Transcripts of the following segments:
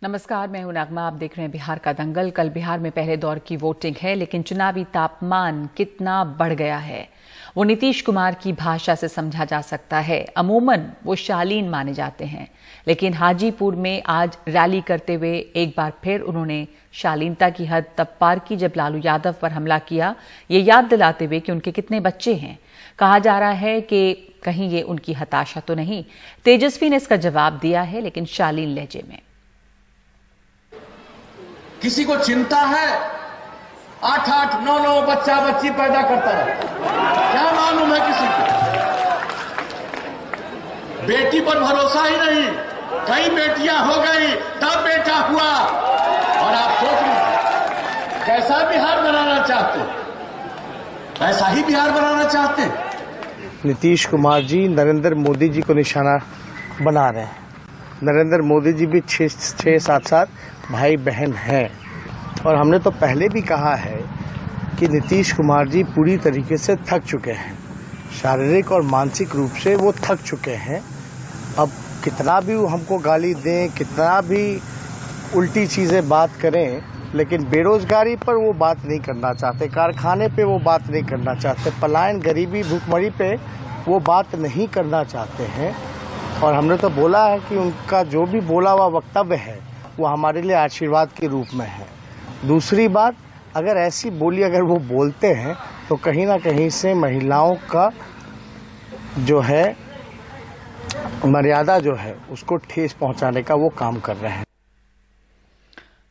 नमस्कार, मैं हूं नगमा। आप देख रहे हैं बिहार का दंगल। कल बिहार में पहले दौर की वोटिंग है, लेकिन चुनावी तापमान कितना बढ़ गया है वो नीतीश कुमार की भाषा से समझा जा सकता है। अमूमन वो शालीन माने जाते हैं, लेकिन हाजीपुर में आज रैली करते हुए एक बार फिर उन्होंने शालीनता की हद तब पार की जब लालू यादव पर हमला किया, ये याद दिलाते हुए कि उनके कितने बच्चे हैं। कहा जा रहा है कि कहीं ये उनकी हताशा तो नहीं। तेजस्वी ने इसका जवाब दिया है, लेकिन शालीन लहजे में। किसी को चिंता है 8-8, 9-9 बच्चा बच्ची पैदा करता है, क्या मालूम है किसी को? बेटी पर भरोसा ही नहीं, कई बेटियां हो गई तब बेटा हुआ। और आप सोच लीजिए कैसा बिहार बनाना चाहते, ऐसा ही बिहार बनाना चाहते। नीतीश कुमार जी नरेंद्र मोदी जी को निशाना बना रहे हैं। नरेंद्र मोदी जी भी 6-7 भाई बहन हैं, और हमने तो पहले भी कहा है कि नीतीश कुमार जी पूरी तरीके से थक चुके हैं, शारीरिक और मानसिक रूप से वो थक चुके हैं। अब कितना भी वो हमको गाली दें, कितना भी उल्टी चीज़ें बात करें, लेकिन बेरोजगारी पर वो बात नहीं करना चाहते, कारखाने पे वो बात नहीं करना चाहते, पलायन, गरीबी, भूखमरी पे वो बात नहीं करना चाहते हैं। और हमने तो बोला है कि उनका जो भी बोला हुआ वक्तव्य है वो हमारे लिए आशीर्वाद के रूप में है। दूसरी बात, अगर ऐसी बोली अगर वो बोलते हैं तो कहीं ना कहीं से महिलाओं का जो है मर्यादा जो है उसको ठेस पहुंचाने का वो काम कर रहे हैं।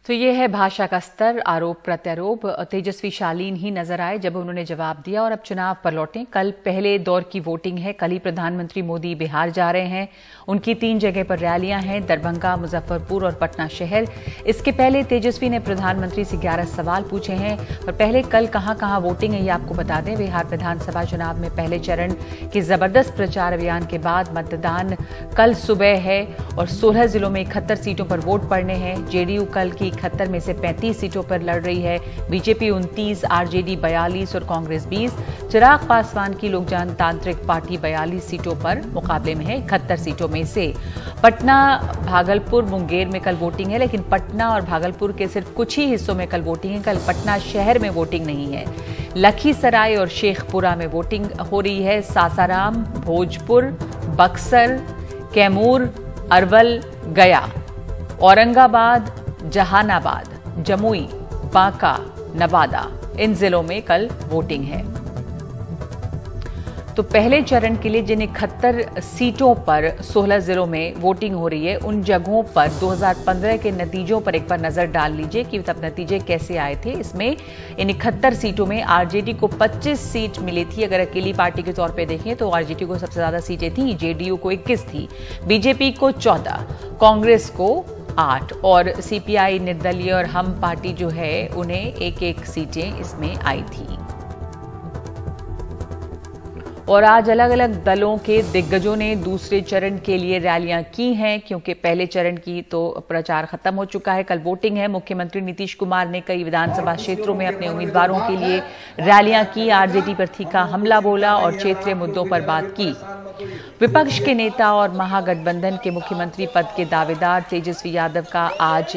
तो ये है भाषा का स्तर, आरोप प्रत्यारोप। तेजस्वी शालीन ही नजर आए जब उन्होंने जवाब दिया। और अब चुनाव पर लौटें। कल पहले दौर की वोटिंग है। कल ही प्रधानमंत्री मोदी बिहार जा रहे हैं। उनकी 3 जगह पर रैलियां हैं, दरभंगा, मुजफ्फरपुर और पटना शहर। इसके पहले तेजस्वी ने प्रधानमंत्री से 11 सवाल पूछे हैं। पर पहले कल कहां कहां वोटिंग है ये आपको बता दें। बिहार विधानसभा चुनाव में पहले चरण के जबरदस्त प्रचार अभियान के बाद मतदान कल सुबह है और 16 जिलों में 71 सीटों पर वोट पड़ने हैं। जेडीयू कल की 71 में से 35 सीटों पर लड़ रही है। बीजेपी 29, आरजेडी 42 और कांग्रेस 20। चिराग पासवान की लोक जनतांत्रिक पार्टी 42 सीटों पर मुकाबले में है। 71 सीटों में से पटना, भागलपुर, मुंगेर में कल वोटिंग है, लेकिन पटना और भागलपुर के सिर्फ कुछ ही हिस्सों में कल वोटिंग है। कल पटना शहर में वोटिंग नहीं है। लखीसराय और शेखपुरा में वोटिंग हो रही है। सासाराम, भोजपुर, बक्सर, कैमूर, अरवल, गया, औरंगाबाद, जहानाबाद, जमुई, बांका, नवादा, इन जिलों में कल वोटिंग है। तो पहले चरण के लिए जिन 71 सीटों पर 16 जिलों में वोटिंग हो रही है, उन जगहों पर 2015 के नतीजों पर एक बार नजर डाल लीजिए कि तब नतीजे कैसे आए थे। इसमें इन 71 सीटों में आरजेडी को 25 सीट मिली थी। अगर अकेली पार्टी के तौर पे देखें तो आरजेडी को सबसे ज्यादा सीटें थी, जेडीयू को 21 थी, बीजेपी को 14, कांग्रेस को 8 और सीपीआई, निर्दलीय और हम पार्टी जो है उन्हें 1-1 सीटें इसमें आई थी। और आज अलग अलग दलों के दिग्गजों ने दूसरे चरण के लिए रैलियां की हैं, क्योंकि पहले चरण की तो प्रचार खत्म हो चुका है। कल वोटिंग है। मुख्यमंत्री नीतीश कुमार ने कई विधानसभा क्षेत्रों में अपने उम्मीदवारों के लिए रैलियां की। आरजेडी पर तीखा हमला बोला और क्षेत्रीय मुद्दों पर बात की। विपक्ष के नेता और महागठबंधन के मुख्यमंत्री पद के दावेदार तेजस्वी यादव का आज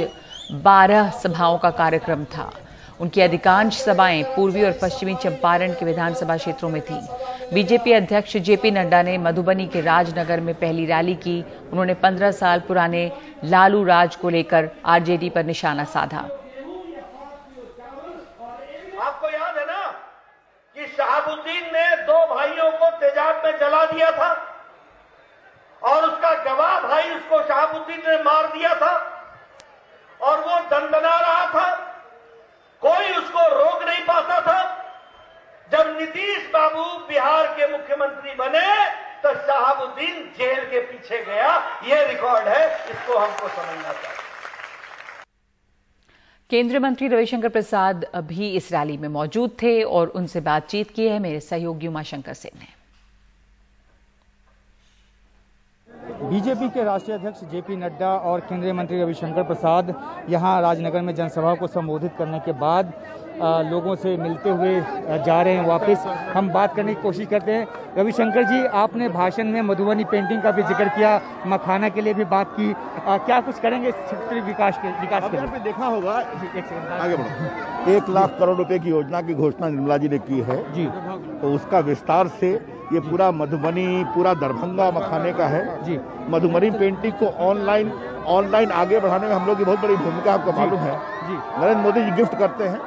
12 सभाओं का कार्यक्रम था। उनकी अधिकांश सभाएं पूर्वी और पश्चिमी चंपारण के विधानसभा क्षेत्रों में थीं। बीजेपी अध्यक्ष जेपी नड्डा ने मधुबनी के राजनगर में पहली रैली की। उन्होंने 15 साल पुराने लालू राज को लेकर आरजेडी पर निशाना साधा। आपको याद है ना कि शहाबुद्दीन ने 2 भाइयों को तेजाब में जला दिया था और उसका गवाह भाई उसको शहाबुद्दीन ने मार दिया था और वो दंदना रहा था, कोई उसको रोक नहीं पाता था। जब नीतीश बाबू बिहार के मुख्यमंत्री बने तो शहाबुद्दीन जेल के पीछे गया। ये रिकॉर्ड है, इसको हमको समझना चाहिए। केंद्रीय मंत्री रविशंकर प्रसाद भी इस रैली में मौजूद थे और उनसे बातचीत की है मेरे सहयोगी उमाशंकर सिंह ने। बीजेपी के राष्ट्रीय अध्यक्ष जेपी नड्डा और केंद्रीय मंत्री रविशंकर प्रसाद यहां राजनगर में जनसभा को संबोधित करने के बाद लोगों से मिलते हुए जा रहे हैं वापस। हम बात करने की कोशिश करते हैं। रविशंकर जी, आपने भाषण में मधुबनी पेंटिंग का भी जिक्र किया, मखाना के लिए भी बात की, क्या कुछ करेंगे क्षेत्रीय विकास के लिए? देखना होगा, आगे बढ़ो। 1 लाख करोड़ रुपए की योजना की घोषणा निर्मला जी ने की है जी, तो उसका विस्तार से ये पूरा मधुबनी, पूरा दरभंगा मखाने का है जी। मधुबनी पेंटिंग को ऑनलाइन आगे बढ़ाने में हम लोग की बहुत बड़ी भूमिका आपको मालूम है जी। नरेंद्र मोदी जी गिफ्ट करते हैं,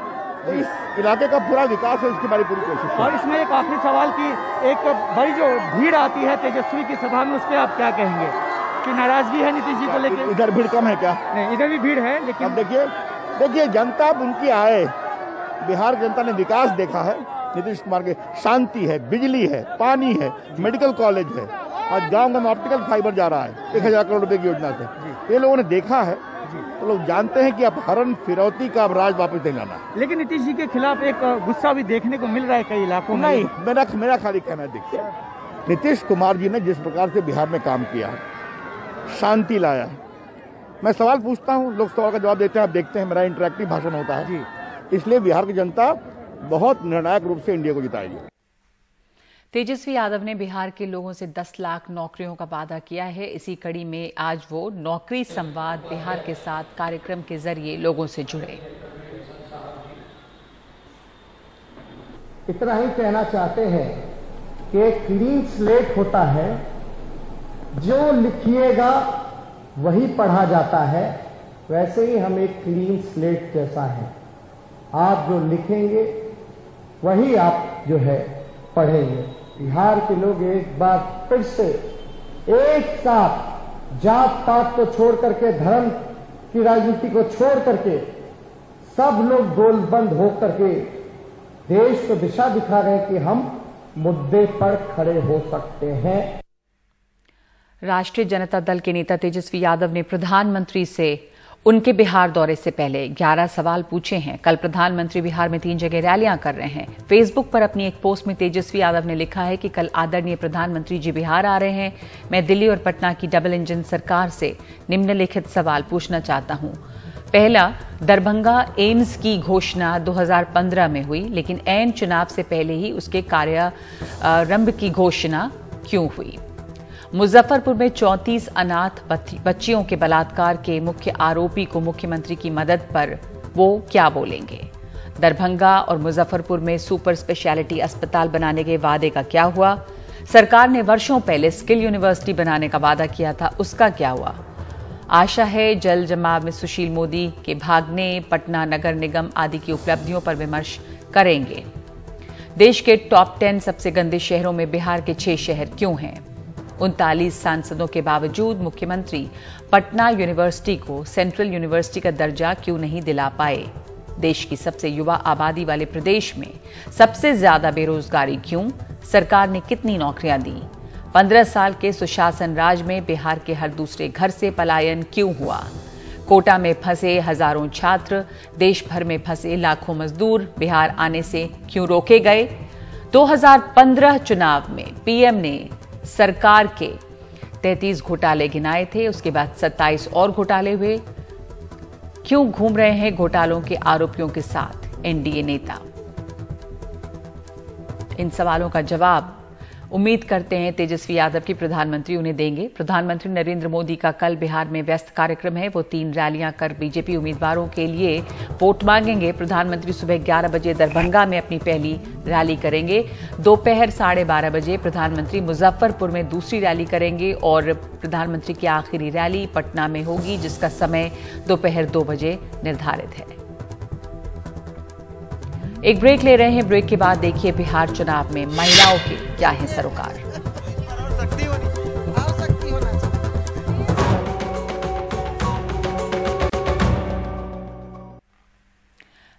तो इस इलाके का पूरा विकास है, इसकी हमारी पूरी कोशिश है। और इसमें एक आखिरी सवाल की, एक बड़ी जो भीड़ आती है तेजस्वी की सभा में, उस पर आप क्या कहेंगे कि नाराजगी है नीतीश जी को लेकर? इधर भीड़ कम है क्या? नहीं, इधर भी भीड़ है, लेकिन अब देखिए जनता उनकी आए, बिहार जनता ने विकास देखा है, नीतीश कुमार के शांति है, बिजली है, पानी है, मेडिकल कॉलेज है, और गांव में ऑप्टिकल फाइबर जा रहा है 1000 करोड़ रुपए की योजना से, ये लोगों ने देखा है, तो लोग जानते हैं कि अब हरन फिरौती का अब राज वापस नहीं लाना। लेकिन नीतीश जी के खिलाफ एक गुस्सा भी देखने को मिल रहा है कई इलाकों में। नहीं, मेरा खाली कहना है, देखिए नीतीश कुमार जी ने जिस प्रकार से बिहार में काम किया है, शांति लाया है, मैं सवाल पूछता हूँ, लोग सवाल का जवाब देते हैं, आप देखते हैं मेरा इंटरैक्टिव भाषण होता है जी। इसलिए बिहार की जनता बहुत निर्णायक रूप से इंडिया को जिताएगी। तेजस्वी यादव ने बिहार के लोगों से 10 लाख नौकरियों का वादा किया है। इसी कड़ी में आज वो नौकरी संवाद बिहार के साथ कार्यक्रम के जरिए लोगों से जुड़े। इतना ही कहना चाहते हैं कि एक क्लीन स्लेट होता है, जो लिखिएगा वही पढ़ा जाता है, वैसे ही हम एक क्लीन स्लेट जैसा है, आप जो लिखेंगे वही आप जो है पढ़ेंगे। बिहार के लोग एक बार फिर से एक साथ जात पात को छोड़ करके, धर्म की राजनीति को छोड़ करके, सब लोग गोलबंद होकर के देश को दिशा दिखा रहे हैं कि हम मुद्दे पर खड़े हो सकते हैं। राष्ट्रीय जनता दल के नेता तेजस्वी यादव ने प्रधानमंत्री से उनके बिहार दौरे से पहले 11 सवाल पूछे हैं। कल प्रधानमंत्री बिहार में 3 जगह रैलियां कर रहे हैं। फेसबुक पर अपनी एक पोस्ट में तेजस्वी यादव ने लिखा है कि कल आदरणीय प्रधानमंत्री जी बिहार आ रहे हैं। मैं दिल्ली और पटना की डबल इंजन सरकार से निम्नलिखित सवाल पूछना चाहता हूं। पहला, दरभंगा एम्स की घोषणा 2015 में हुई, लेकिन ऐन चुनाव से पहले ही उसके कार्यारंभ की घोषणा क्यों हुई? मुजफ्फरपुर में 34 अनाथ बच्चियों के बलात्कार के मुख्य आरोपी को मुख्यमंत्री की मदद पर वो क्या बोलेंगे? दरभंगा और मुजफ्फरपुर में सुपर स्पेशलिटी अस्पताल बनाने के वादे का क्या हुआ? सरकार ने वर्षों पहले स्किल यूनिवर्सिटी बनाने का वादा किया था, उसका क्या हुआ? आशा है जल जमाव में सुशील मोदी के भागने, पटना नगर निगम आदि की उपलब्धियों पर विमर्श करेंगे। देश के टॉप 10 सबसे गंदे शहरों में बिहार के 6 शहर क्यों हैं? 39 सांसदों के बावजूद मुख्यमंत्री पटना यूनिवर्सिटी को सेंट्रल यूनिवर्सिटी का दर्जा क्यों नहीं दिला पाए? देश की सबसे युवा आबादी वाले प्रदेश में सबसे ज्यादा बेरोजगारी क्यों? सरकार ने कितनी नौकरियां दी? 15 साल के सुशासन राज में बिहार के हर दूसरे घर से पलायन क्यों हुआ? कोटा में फंसे हजारों छात्र, देश भर में फंसे लाखों मजदूर बिहार आने से क्यों रोके गए? 2015 चुनाव में पीएम ने सरकार के 33 घोटाले गिनाए थे, उसके बाद 27 और घोटाले हुए। क्यों घूम रहे हैं घोटालों के आरोपियों के साथ एनडीए नेता? इन सवालों का जवाब उम्मीद करते हैं तेजस्वी यादव की प्रधानमंत्री उन्हें देंगे। प्रधानमंत्री नरेंद्र मोदी का कल बिहार में व्यस्त कार्यक्रम है। वो 3 रैलियां कर बीजेपी उम्मीदवारों के लिए वोट मांगेंगे। प्रधानमंत्री सुबह 11 बजे दरभंगा में अपनी पहली रैली करेंगे। दोपहर 12:30 बजे प्रधानमंत्री मुजफ्फरपुर में दूसरी रैली करेंगे और प्रधानमंत्री की आखिरी रैली पटना में होगी, जिसका समय दोपहर 2 बजे निर्धारित है। एक ब्रेक ले रहे हैं। ब्रेक के बाद देखिए बिहार चुनाव में महिलाओं के क्या है सरोकार।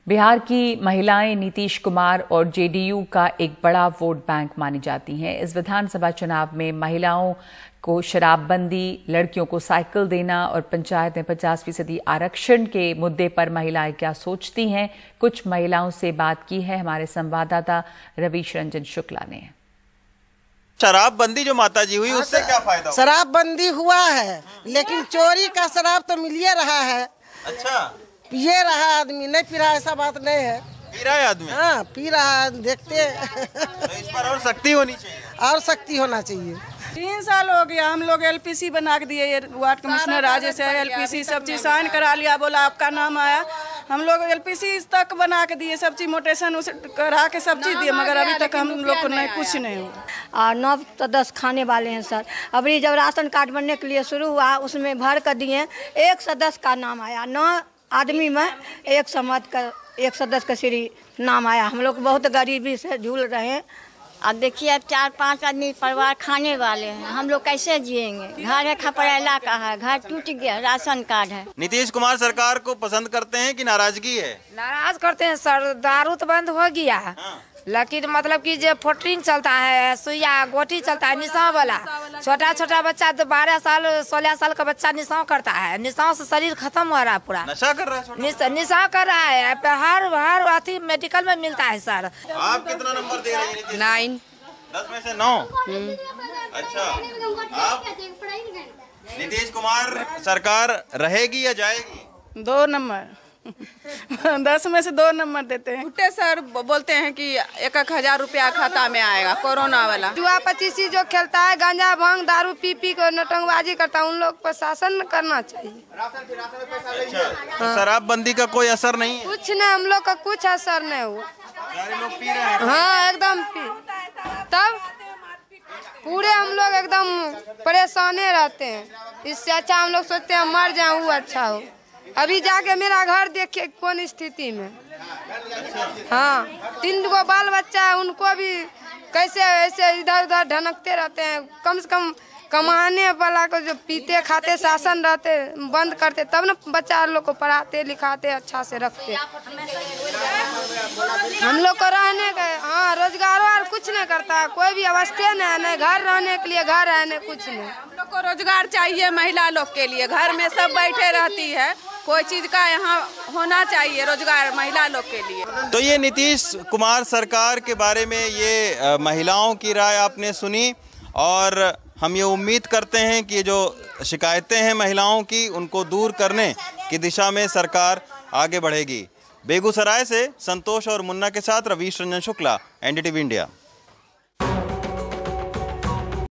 बिहार की महिलाएं नीतीश कुमार और जेडीयू का एक बड़ा वोट बैंक मानी जाती हैं। इस विधानसभा चुनाव में महिलाओं को शराबबंदी, लड़कियों को साइकिल देना और पंचायत में 50% आरक्षण के मुद्दे पर महिलाएं क्या सोचती हैं, कुछ महिलाओं से बात की है हमारे संवाददाता रवीश रंजन शुक्ला ने। शराबबंदी जो माता जी हुई उससे क्या फायदा? शराबबंदी हुआ है, लेकिन चोरी का शराब तो मिल रहा है। अच्छा, पिए रहा आदमी, नहीं पी रहा, ऐसा बात नहीं है। पी रहा है आदमी? हाँ पी रहा है, देखते तो इस पर और सख्ती होनी चाहिए। और सख्ती होना चाहिए। 3 साल हो गया, हम लोग एलपीसी बना के दिए, वार्ड कमिश्नर राजेश है, एलपीसी सब चीज साइन करा लिया, बोला आपका नाम आया। हम लोग एलपीसी तक बना के दिए, सब चीज मोटेशन करा के सब चीज दिए, मगर अभी तक हम लोग को नहीं कुछ नहीं हुआ। 9 से 10 खाने वाले हैं सर। अभी जब राशन कार्ड बनने के लिए शुरू हुआ उसमें भर कर दिए, 1 से 10 का नाम आया, 9 आदमी में 1 से 10 का सीरी नाम आया। हम लोग बहुत गरीबी से झूल रहे हैं। अब देखिए, अब 4-5 आदमी परिवार खाने वाले हैं, हम लोग कैसे जिएंगे? घर है खपरेला का है, घर टूट गया, राशन कार्ड है। नीतीश कुमार सरकार को पसंद करते हैं कि नाराजगी है? नाराज करते हैं सर, दारू तो बंद हो गया। हाँ। लेकिन मतलब कि जो फोटरिंग चलता है, सुइया गोटी चलता है, निशान वाला, छोटा छोटा बच्चा 12 साल 16 साल का बच्चा निशान करता है, निशान से शरीर खत्म हो रहा है पूरा। नशा कर रहा है? निशान कर रहा है, हर अथी मेडिकल में मिलता है सर। आप कितना नंबर दे रही हैं? 9। 10 में से 9। अच्छा, आप नीतीश कुमार सरकार रहेगी या जाएगी? 2 नंबर 10 में से 2 नंबर देते हैं। उल्टे सर बोलते हैं कि 1,000 रुपया खाता में आएगा, कोरोना वाला। जुआ 25 जो खेलता है, गांजा भांग दारू पी को नटंगबाजी करता है, उन लोग पर शासन करना चाहिए। अच्छा, तो शराबबंदी का कोई असर नहीं है? कुछ नहीं, हम लोग का कुछ असर नहीं हुआ। सारे लोग पी रहे हैं? हाँ एकदम पी, तब पूरे हम लोग एकदम परेशाने रहते हैं। इससे अच्छा हम लोग सोचते हैं मर जाए, वो अच्छा हो। अभी जाके मेरा घर देखिए कौन स्थिति में। हाँ 3 गो बाल बच्चा है, उनको भी कैसे ऐसे इधर उधर ढनकते रहते हैं। कम से कम कमाने वाला को जो पीते खाते शासन रहते बंद करते, तब न बच्चा लोग को पढ़ाते लिखाते अच्छा से रखते। हम लोग को रहने का हाँ रोजगारों और कुछ नहीं करता है, कोई भी अवस्था नहीं घर रहने के लिए घर है नहीं कुछ नहीं। हम लोग को रोजगार चाहिए, महिला लोग के लिए। घर में सब बैठे रहती है, कोई चीज का यहाँ होना चाहिए रोजगार महिला लोग के लिए। तो ये नीतीश कुमार सरकार के बारे में ये महिलाओं की राय आपने सुनी, और हम ये उम्मीद करते हैं कि जो शिकायतें हैं महिलाओं की उनको दूर करने की दिशा में सरकार आगे बढ़ेगी। बेगूसराय से संतोष और मुन्ना के साथ रवीश रंजन शुक्ला, NDTV इंडिया।